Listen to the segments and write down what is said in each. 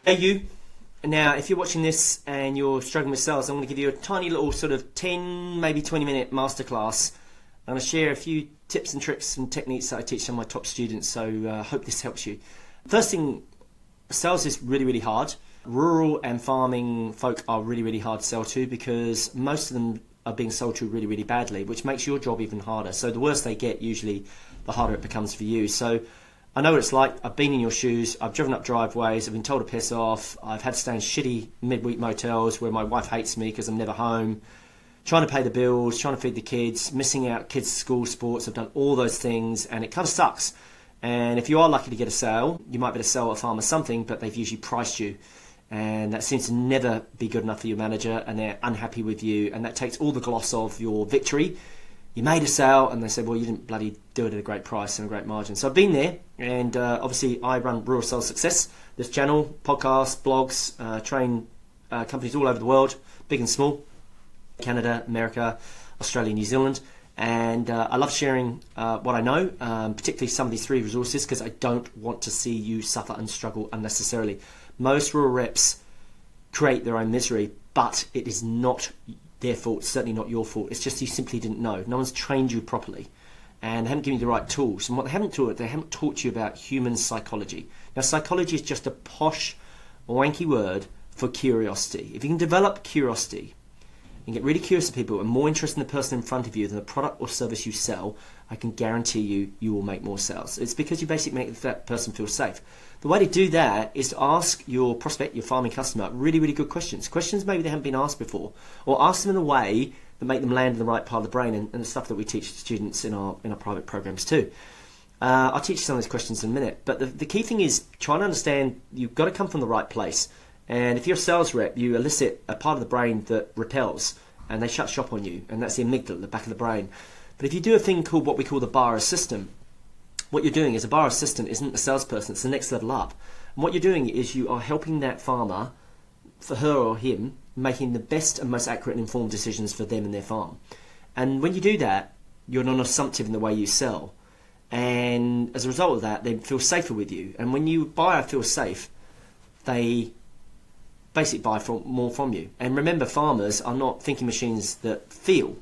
Hey you. Now, if you're watching this and you're struggling with sales, I'm going to give you a tiny little sort of 10, maybe 20-minute masterclass. I'm going to share a few tips and tricks and techniques that I teach some of my top students, so I hope this helps you. First thing, sales is really, really hard. Rural and farming folk are really, really hard to sell to because most of them are being sold to really, really badly, which makes your job even harder. So the worse they get, usually, the harder it becomes for you. So I know what it's like. I've been in your shoes. I've driven up driveways. I've been told to piss off. I've had to stay in shitty midweek motels where my wife hates me because I'm never home. Trying to pay the bills, trying to feed the kids, missing out kids' school sports. I've done all those things and it kind of sucks. And if you are lucky to get a sale, you might be able to sell a farmer something, but they've usually priced you. And that seems to never be good enough for your manager and they're unhappy with you. And that takes all the gloss of your victory. You made a sale and they said, well, you didn't bloody do it at a great price and a great margin. So I've been there, and obviously I run Rural Sales Success, this channel, podcasts, blogs, train companies all over the world, big and small, Canada, America, Australia, New Zealand. And I love sharing what I know, particularly some of these three resources, because I don't want to see you suffer and struggle unnecessarily. Most rural reps create their own misery, but it is not their fault, certainly not your fault. It's just you simply didn't know. No one's trained you properly and they haven't given you the right tools. And what they haven't taught you about human psychology. Now, psychology is just a posh, wanky word for curiosity. If you can develop curiosity and get really curious of people and more interested in the person in front of you than the product or service you sell, I can guarantee you will make more sales. It's because you basically make that person feel safe. The way to do that is to ask your prospect, your farming customer, really, really good questions. Questions maybe they haven't been asked before, or ask them in a way that make them land in the right part of the brain, and the stuff that we teach students in our private programs too. I'll teach you some of these questions in a minute, but the key thing is trying to understand you've got to come from the right place. And if you're a sales rep, you elicit a part of the brain that repels, and they shut shop on you, and that's the amygdala, the back of the brain. But if you do a thing called what we call the bar assistant, what you're doing is a bar assistant isn't a salesperson, it's the next level up. And what you're doing is you are helping that farmer, for her or him, making the best and most accurate and informed decisions for them and their farm. And when you do that, you're non-assumptive in the way you sell. And as a result of that, they feel safer with you. And when you buyer feel safe, they basically buy more from you. And remember, farmers are not thinking machines that feel.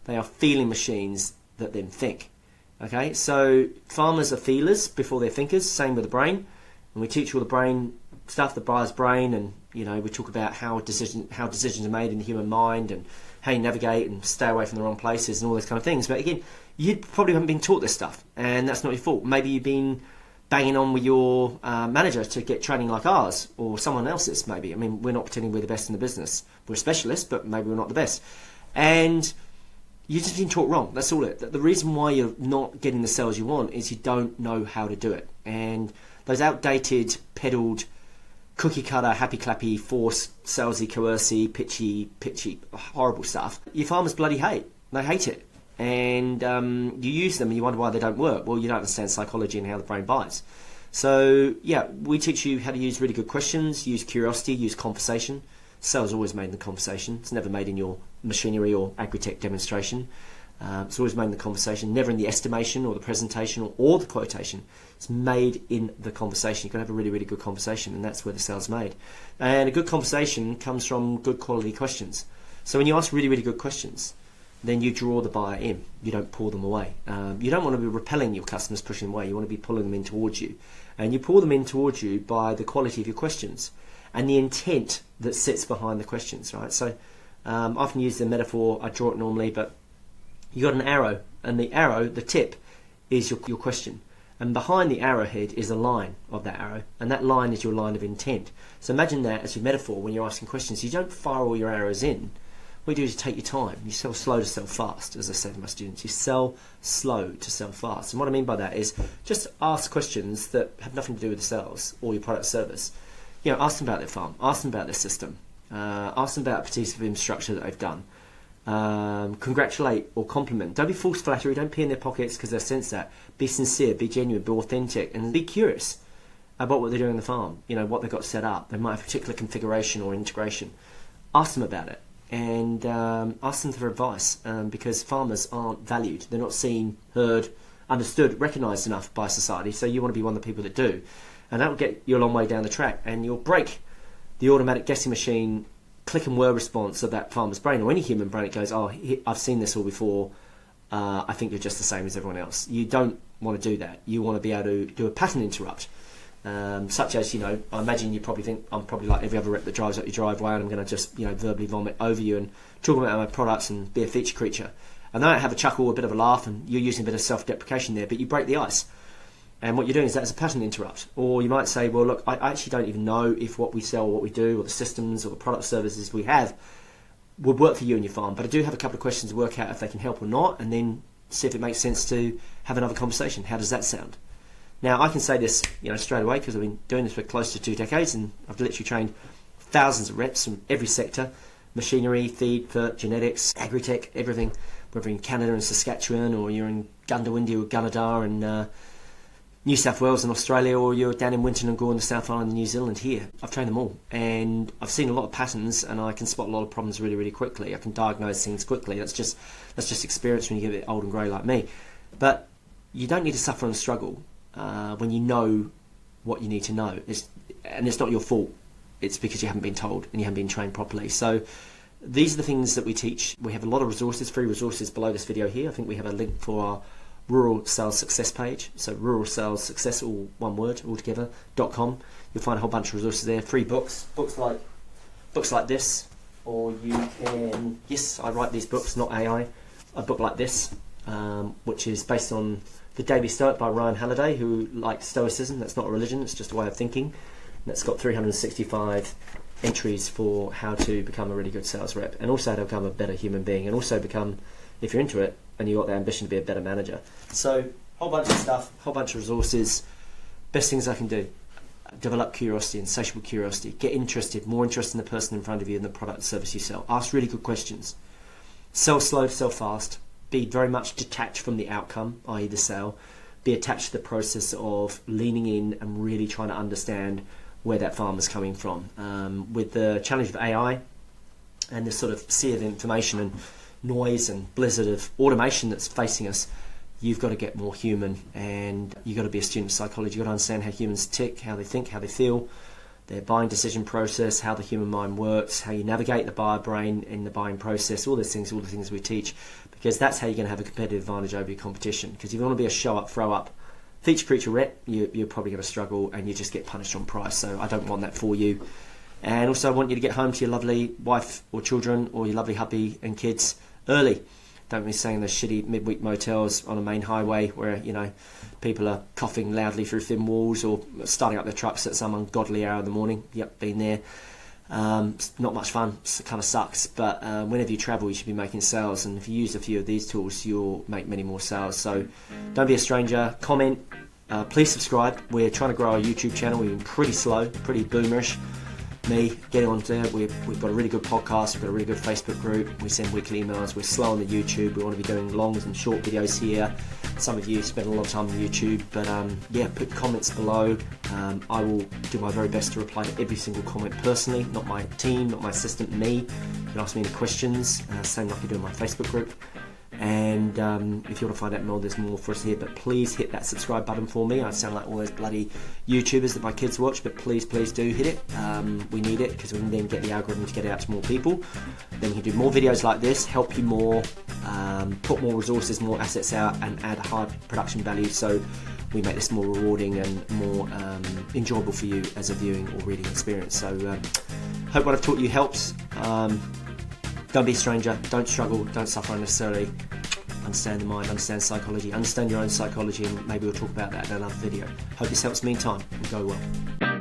They are feeling machines that then think. Okay, so farmers are feelers before they're thinkers, same with the brain. And we teach all the brain stuff, the buyer's brain, and we talk about how decisions are made in the human mind and how you navigate and stay away from the wrong places and all those kind of things. But again, you probably haven't been taught this stuff, and that's not your fault. Maybe you've been banging on with your manager to get training like ours, or someone else's maybe. I mean, we're not pretending we're the best in the business. We're specialists, but maybe we're not the best. And you've just been taught wrong. That's all it. The reason why you're not getting the sales you want is you don't know how to do it. And those outdated, peddled, cookie-cutter, happy-clappy, forced, salesy, coercy, pitchy, horrible stuff, your farmers bloody hate. They hate it. And you use them and you wonder why they don't work. Well, you don't understand psychology and how the brain buys. So, yeah, we teach you how to use really good questions, use curiosity, use conversation. Sales is always made in the conversation. It's never made in your machinery or agri-tech demonstration. It's always made in the conversation, never in the estimation or the presentation or the quotation. It's made in the conversation. You've got to have a really, really good conversation, and that's where the sale's made. And a good conversation comes from good quality questions. So when you ask really, really good questions, then you draw the buyer in. You don't pull them away. You don't want to be repelling your customers, pushing them away. You want to be pulling them in towards you. And you pull them in towards you by the quality of your questions and the intent that sits behind the questions, right? So I often use the metaphor, I draw it normally, but you got an arrow, and the arrow, the tip, is your question. And behind the arrowhead is a line of that arrow, and that line is your line of intent. So imagine that as your metaphor when you're asking questions. You don't fire all your arrows in. What you do is take your time. You sell slow to sell fast, as I say to my students. You sell slow to sell fast. And what I mean by that is just ask questions that have nothing to do with the sales or your product service. Ask them about their farm, ask them about their system, ask them about a piece of infrastructure that they've done. Congratulate or compliment. Don't be false flattery, don't pee in their pockets because they sense that. Be sincere, be genuine, be authentic, and be curious about what they're doing on the farm, what they've got set up. They might have a particular configuration or integration. Ask them about it, and ask them for advice, because farmers aren't valued. They're not seen, heard, understood, recognised enough by society, so you want to be one of the people that do. and that'll get you a long way down the track, and you'll break the automatic guessing machine click and whir response of that farmer's brain, or any human brain. It goes, oh, I've seen this all before, I think you're just the same as everyone else. You don't want to do that. You want to be able to do a pattern interrupt, such as, I imagine you probably think I'm probably like every other rep that drives up your driveway, and I'm going to just verbally vomit over you and talk about my products and be a feature creature. And then I have a chuckle, a bit of a laugh, and you're using a bit of self-deprecation there, but you break the ice. And what you're doing is that's a pattern interrupt. Or you might say, well, look, I actually don't even know if what we sell or what we do or the systems or the product services we have would work for you and your farm. But I do have a couple of questions to work out if they can help or not, and then see if it makes sense to have another conversation. How does that sound? Now, I can say this straight away because I've been doing this for close to 2 decades, and I've literally trained thousands of reps from every sector: machinery, feed, fert, genetics, agri-tech, everything, whether in Canada and Saskatchewan, or you're in Gundawindi or Gunnedah and New South Wales and Australia, or you're down in Winton and Gore in the South Island of New Zealand here. I've trained them all, and I've seen a lot of patterns, and I can spot a lot of problems really, really quickly. I can diagnose things quickly. That's just experience when you get a bit old and grey like me. But you don't need to suffer and struggle when you know what you need to know. And it's not your fault. It's because you haven't been told and you haven't been trained properly. So these are the things that we teach. We have a lot of resources, free resources below this video here. I think we have a link for our Rural Sales Success page, so Rural Sales Success, all one word, altogether.com. You'll find a whole bunch of resources there, free books like this, or you can, yes, I write these books, not AI, a book like this, which is based on The Daily Stoic by Ryan Halliday, who likes Stoicism. That's not a religion, it's just a way of thinking, and that's got 365 entries for how to become a really good sales rep, and also how to become a better human being, and also become, if you're into it, and you've got the ambition to be a better manager. So, whole bunch of stuff, whole bunch of resources. Best things I can do: develop curiosity, insatiable curiosity. Get interested, more interested in the person in front of you than the product and service you sell. Ask really good questions. Sell slow, sell fast. Be very much detached from the outcome, i.e. the sale. Be attached to the process of leaning in and really trying to understand where that farmer's coming from. With the challenge of AI and this sort of sea of information and noise and blizzard of automation that's facing us, you've got to get more human, and you've got to be a student of psychology. You've got to understand how humans tick, how they think, how they feel, their buying decision process, how the human mind works, how you navigate the buyer brain in the buying process, all those things, all the things we teach, because that's how you're going to have a competitive advantage over your competition. Because if you want to be a show up, throw up, feature creature rep, you're probably going to struggle, and you just get punished on price. So I don't want that for you. And also I want you to get home to your lovely wife or children or your lovely hubby and kids early. Don't be staying in those shitty midweek motels on a main highway where people are coughing loudly through thin walls, or starting up their trucks at some ungodly hour in the morning. Yep, been there. It's not much fun. It kind of sucks. But whenever you travel, you should be making sales, and if you use a few of these tools, you'll make many more sales. So don't be a stranger. Comment. Please subscribe. We're trying to grow our YouTube channel. We've been pretty slow, pretty boomerish. Me getting on there. We've got a really good podcast, we've got a really good Facebook group, we send weekly emails, we're slow on the YouTube, we want to be doing long and short videos here. Some of you spend a lot of time on YouTube, but yeah, put comments below. I will do my very best to reply to every single comment personally, not my team, not my assistant, me. You can ask me any questions, same like you do in my Facebook group. And if you want to find out more, there's more for us here, but please hit that subscribe button for me. I sound like all those bloody YouTubers that my kids watch, but please do hit it. We need it, because we can then get the algorithm to get it out to more people. Then we can do more videos like this, help you more, put more resources, more assets out, and add high production value, so we make this more rewarding and more enjoyable for you as a viewing or reading experience. So hope what I've taught you helps. Don't be a stranger, don't struggle, don't suffer unnecessarily. Understand the mind, understand psychology, understand your own psychology, and maybe we'll talk about that in another video. Hope this helps meantime, and go well.